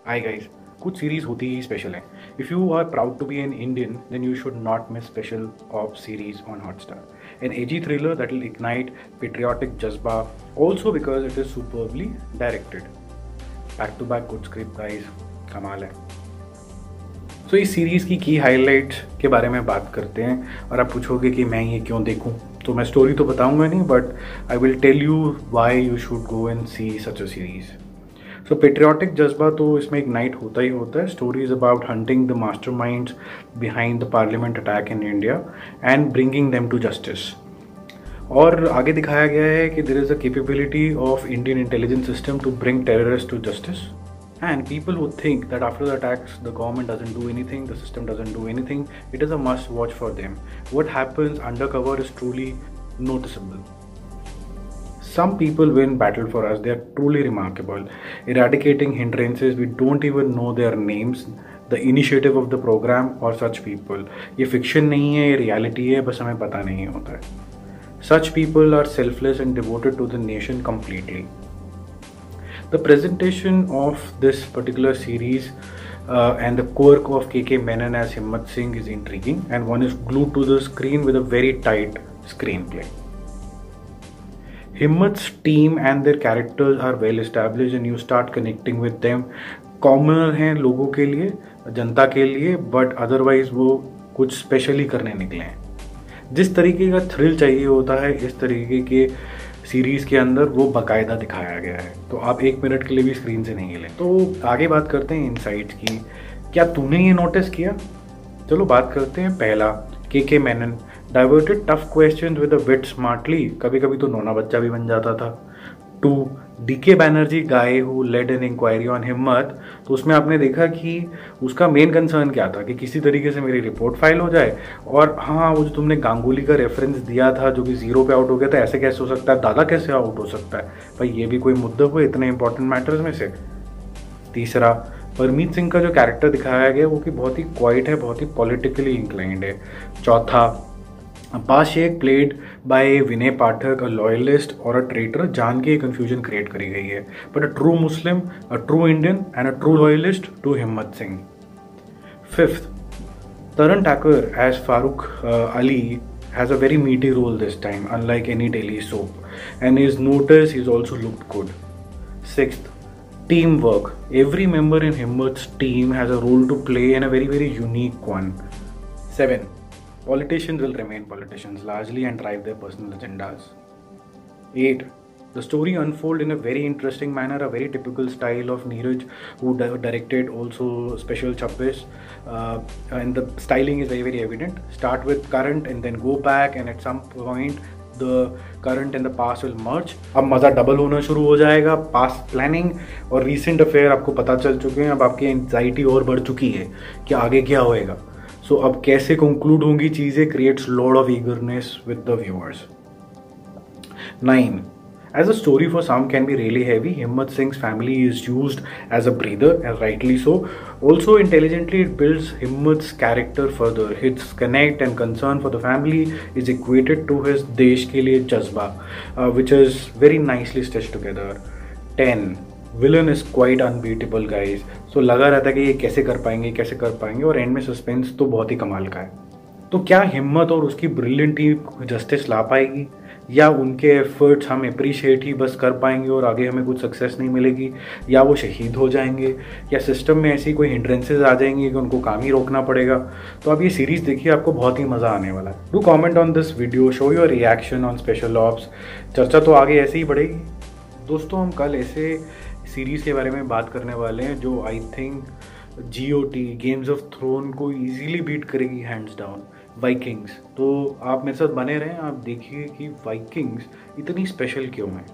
Hi guys, कुछ series होती ही स्पेशल है. If you are proud to be an Indian then you should not miss special ops series on Hotstar. An edgy thriller that will ignite patriotic jazba, also because it is superbly directed. Back to back good script guys, कमाल है. तो इस series की highlights के बारे में बात करते हैं. और आप पूछोगे कि मैं ये क्यों देखूं, तो मैं स्टोरी तो बताऊंगा नहीं, but I will tell you why you should go and see such a series. So patriotic जज्बा तो इसमें इग्नाइट होता ही होता है. Story is about hunting the masterminds behind the parliament attack in India and bringing them to justice. और आगे दिखाया गया है कि there is a capability of Indian intelligence system to bring terrorist to justice. And people who think that after the attacks the government doesn't do anything, the system doesn't do anything, it is a must watch for them. What happens undercover is truly noticeable. Some people win battle for us. They are truly remarkable, eradicating hindrances. We don't even know their names, the initiative of the program or such people. ये fiction नहीं है, ये reality है, बस हमें पता नहीं होता है. Such people are selfless and devoted to the nation completely. The presentation of this particular series and the quirk of KK Menon as Himmat Singh is intriguing, and one is glued to the screen with a very tight screenplay. Himmat's team and their characters are well established and you start connecting with them. Common हैं लोगों के लिए, जनता के लिए, but otherwise वो कुछ special ही करने निकले हैं. जिस तरीके का थ्रिल चाहिए होता है इस तरीके के सीरीज़ के अंदर वो बाकायदा दिखाया गया है. तो आप एक मिनट के लिए भी स्क्रीन से नहीं हिलें. तो आगे बात करते हैं इनसाइट्स की. क्या तूने ये नोटिस किया? चलो बात करते हैं. पहला, K Menon diverted tough questions with a wit smartly. कभी कभी तो नोना बच्चा भी बन जाता था. 2, DK Banerjee guy who led an inquiry on Himmat. तो उसमें आपने देखा कि उसका मेन कंसर्न क्या था कि किसी तरीके से मेरी रिपोर्ट फाइल हो जाए. और हाँ, वो जो तुमने गांगुली का रेफरेंस दिया था जो कि 0 पे आउट हो गया था, ऐसे कैसे हो सकता है, दादा कैसे आउट हो सकता है भाई, ये भी कोई मुद्दा हुए इतने इंपॉर्टेंट मैटर्स में से. तीसरा, परमीत सिंह का जो कैरेक्टर दिखाया गया वो कि बहुत ही क्वाइट है, बहुत ही पॉलिटिकली इंक्लाइंड है. चौथा, Abbas Sheikh played by Vinay Pathak, a loyalist और अ ट्रेटर. जान के कंफ्यूजन क्रिएट करी गई है, but a true Muslim, a true Indian and a true loyalist to Himmat Singh. Fifth, तरन टाकर as Farooq Ali has a very meaty role this time, unlike any daily soap, and his notice he's also looked good. Sixth, teamwork. Every member in Himmat's team has a role to play and a very unique one. 7, politicians will remain politicians largely and drive their personal agendas. 8, the story unfolds in a very interesting manner, a very typical style of Neeraj, who directed also Special 26, and the styling is very evident. Start with current and then go back, and at some point the current and the past will merge. अब मज़ा double होना शुरू हो जाएगा. Past planning और recent affair आपको पता चल चुके हैं. अब आपकी एंजाइटी और बढ़ चुकी है कि आगे क्या होएगा. सो अब कैसे कंक्लूड होंगी चीज़ें creates lot of eagerness with the viewers. 9, as a story for some can be really heavy, Himmat Singh's family is used as a breather, and rightly so. Also intelligently it builds Himmat's character further. His connect and concern for the family is equated to his desh ke liye jazba, which is very nicely stitched together. 10, villain is quite unbeatable guys. So लगा रहता है कि ये कैसे कर पाएंगे, और and में सस्पेंस तो बहुत ही कमाल का है. तो क्या हिम्मत और उसकी ब्रिलियंट टीम जस्टिस ला पाएगी, या उनके एफर्ट्स हम अप्रिशिएट ही बस कर पाएंगे और आगे हमें कुछ सक्सेस नहीं मिलेगी, या वो शहीद हो जाएंगे, या सिस्टम में ऐसी कोई हिंड्रेंसेज आ जाएंगी कि उनको काम ही रोकना पड़ेगा. तो आप ये सीरीज़ देखिए, आपको बहुत ही मज़ा आने वाला है. Do comment on this video, show your reaction on special ops. चर्चा तो आगे ऐसे ही बढ़ेगी. दोस्तों, हम कल ऐसे सीरीज़ के बारे में बात करने वाले हैं जो I think GOT games of throne को ईजीली बीट करेगी हैंड्स डाउन, वाइकिंग्स. तो आप मेरे साथ बने रहें, आप देखिए कि वाइकिंग्स इतनी स्पेशल क्यों है.